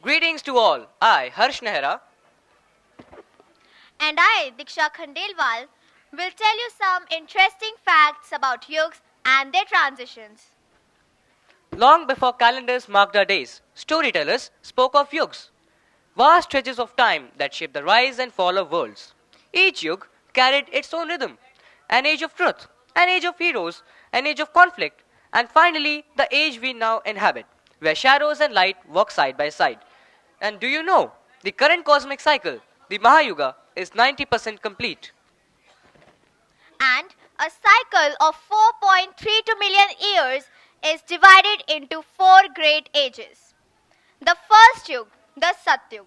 Greetings to all. I, Harsh Nehra. And I, Diksha Khandelwal, will tell you some interesting facts about yugs and their transitions. Long before calendars marked our days, storytellers spoke of yugs, vast stretches of time that shaped the rise and fall of worlds. Each yug carried its own rhythm: an age of truth, an age of heroes, an age of conflict, and finally the age we now inhabit, where shadows and light walk side by side. And do you know, the current cosmic cycle, the Mahayuga, is 90% complete. And a cycle of 4.32 million years is divided into four great ages. The first yug, the Satyug,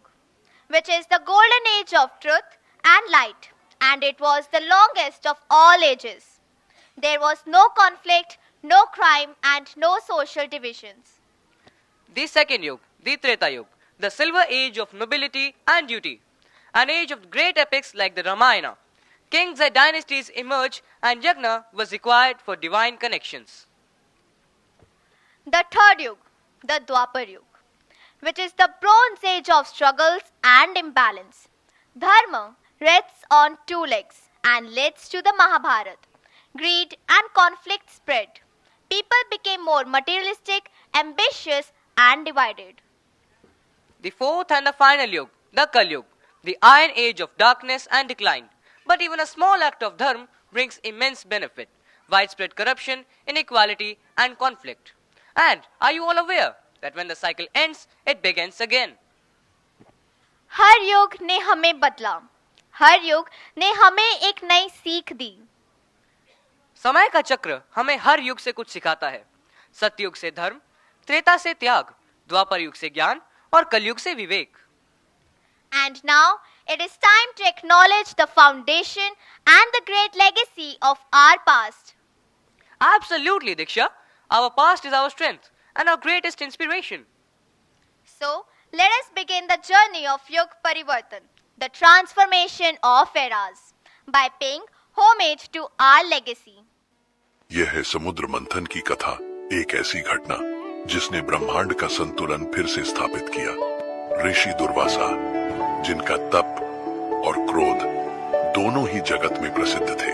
which is the golden age of truth and light, and it was the longest of all ages. There was no conflict, no crime, and no social divisions. The second yug, the Treta Yug, the silver age of nobility and duty, an age of great epics like the Ramayana. Kings and dynasties emerged and yagna was required for divine connections. The third yug, the Dwapar Yug, which is the bronze age of struggles and imbalance. Dharma rests on two legs and leads to the Mahabharata. Greed and conflict spread. People became more materialistic, ambitious, and divided. The fourth and the final yug, the Kal Yug, the iron age of darkness and decline. But even a small act of dharma brings immense benefit: widespread corruption, inequality, and conflict. And are you all aware that when the cycle ends, it begins again? हर युग ने हमें बदला, हर युग ने हमें एक नई सीख दी. समय का चक्र हमें हर युग से कुछ सिखाता है. सतयुग से धर्म, त्रेता से त्याग, द्वापर युग से ज्ञान और कलयुग से विवेक. And now it is time to acknowledge the foundation and the great legacy of our past. Absolutely, Diksha. Our past is our strength and our greatest inspiration. So, let us begin the journey of Yug Parivartan, the transformation of eras, by paying homage to our legacy. यह है समुद्र मंथन की कथा, एक ऐसी घटना जिसने ब्रह्मांड का संतुलन फिर से स्थापित किया. ऋषि दुर्वासा, जिनका तप और क्रोध दोनों ही जगत में प्रसिद्ध थे,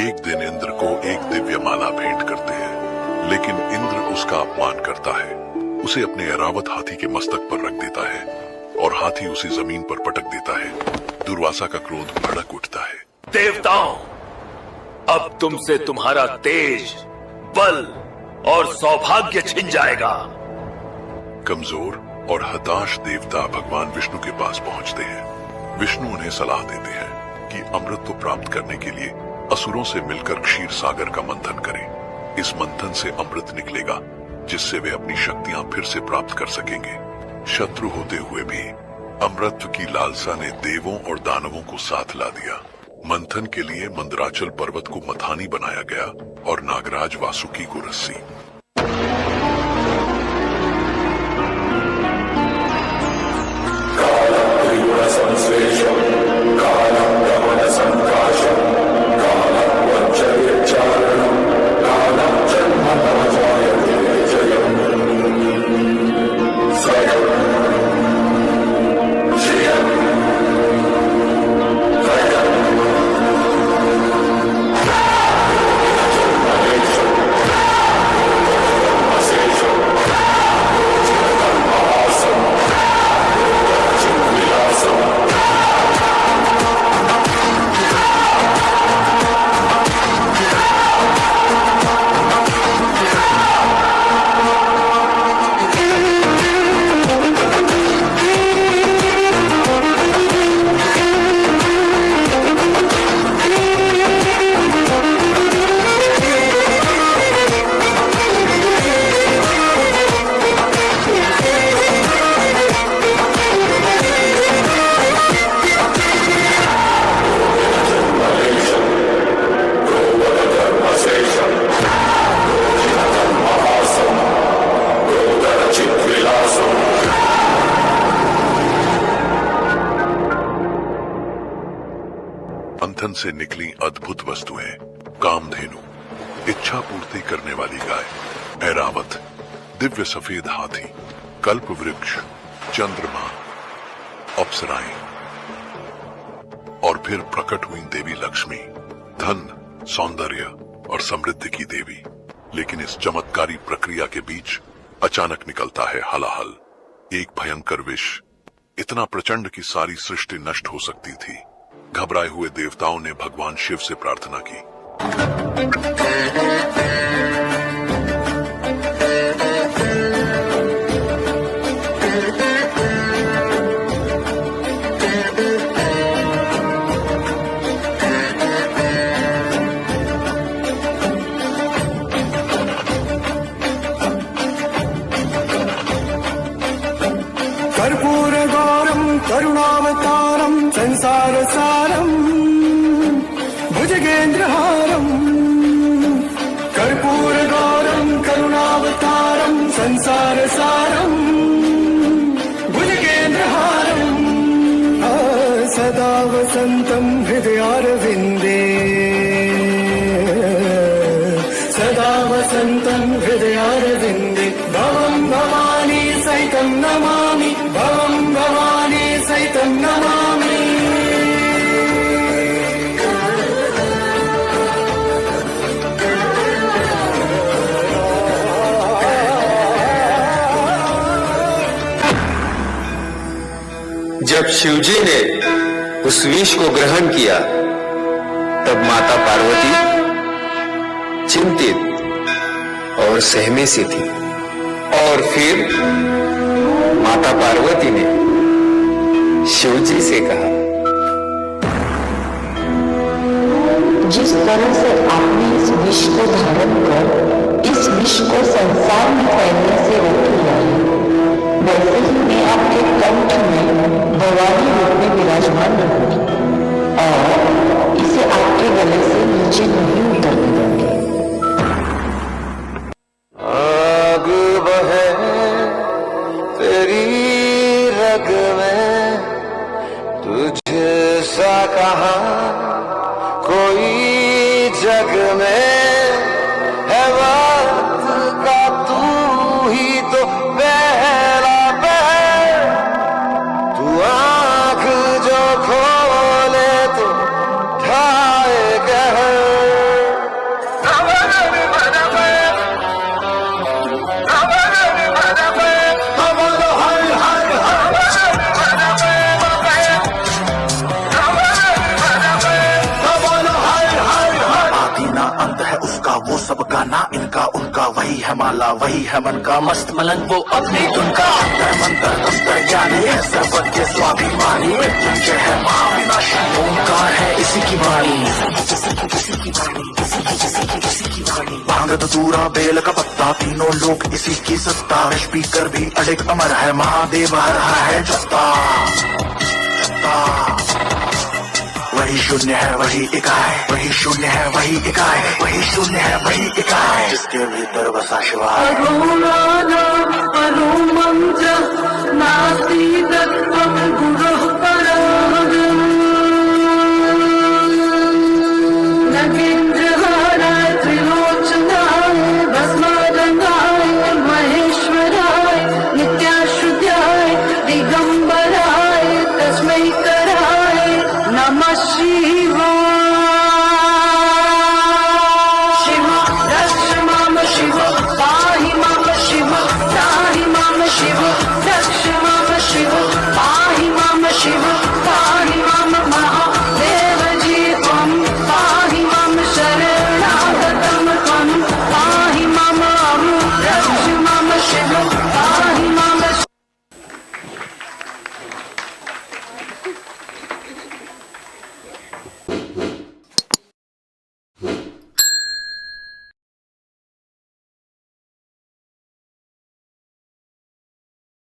एक दिन इंद्र को एक दिव्य माला भेंट करते हैं, लेकिन इंद्र उसका अपमान करता है. उसे अपने ऐरावत हाथी के मस्तक पर रख देता है और हाथी उसे जमीन पर पटक देता है. दुर्वासा का क्रोध भड़क उठता है. देवताओं, अब तुमसे तुम्हारा तेज, बल और सौभाग्य छिन जाएगा. कमजोर और हताश देवता भगवान विष्णु के पास पहुंचते हैं. विष्णु उन्हें सलाह देते हैं कि अमृत को प्राप्त करने के लिए असुरों से मिलकर क्षीर सागर का मंथन करें. इस मंथन से अमृत निकलेगा, जिससे वे अपनी शक्तियां फिर से प्राप्त कर सकेंगे. शत्रु होते हुए भी अमृत की लालसा ने देवों और दानवों को साथ ला दिया. मंथन के लिए मंदराचल पर्वत को मथानी बनाया गया और नागराज वासुकी को रस्सी. मंथन से निकली अद्भुत वस्तुएं: कामधेनु, इच्छा पूर्ति करने वाली गाय, ऐरावत, दिव्य सफेद हाथी, कल्प वृक्ष, चंद्रमा, अप्सराएं और फिर प्रकट हुई देवी लक्ष्मी, धन, सौंदर्य और समृद्धि की देवी। लेकिन इस चमत्कारी प्रक्रिया के बीच अचानक निकलता है हलाहल, एक भयंकर विष, इतना प्रचंड कि सारी सृष्टि नष्ट हो सकती थी। घबराए हुए देवताओं ने भगवान शिव से प्रार्थना की। करुणावतारं संसारसारं भुजगेन्द्रहारं कर्पूरगौरं करुणावतारं संसारसारं भुजगेन्द्रहारं सदा वसन्तं हृदयारविन्दे सदा वसन्तं हृदयारविन्दे भवं भवानी सहितं नमामि भवं भवानी सहितं नमामि। जब शिवजी ने उस विष को ग्रहण किया तब माता पार्वती चिंतित और सहमे सी थी। और फिर माता पार्वती ने शिवजी से कहा, जिस तरह से आपने इस विष को धारण कर इस विष को संसार में फैलने से रोक लिया है, वैसे ही मैं आपके कंठ में भवानी रूप में विराजमान रहूंगी और इसे आपके गले से नीचे नहीं उतरने दूंगी। आग बहे तेरी रग में, तुझे सा कहा कोई जग में है, वक्त का तू ही तो पहला पहर, तू आंख जो खोले तो ढाए कहर। वो सबका ना इनका उनका, वही है माला वही है मन का, मस्त मलंग वो अपनी धुन का, अंतर मंत्र अंतर ज्ञानी है सर्वज्ञ स्वाभिमानी, मृत्युंजय है महाविनाशी, ओंकार है इसी की वाणी, भांग धतूरा बेल का पत्ता, तीनों लोग इसी की सत्ता, स्पीकर भी अडिग अमर है, महादेव हर है जत्ता। वही शून्य है वही इकाई, वही शून्य है वही इकाई, वही शून्य है वही इकाई, जिसके भीतर बसा शिवाय।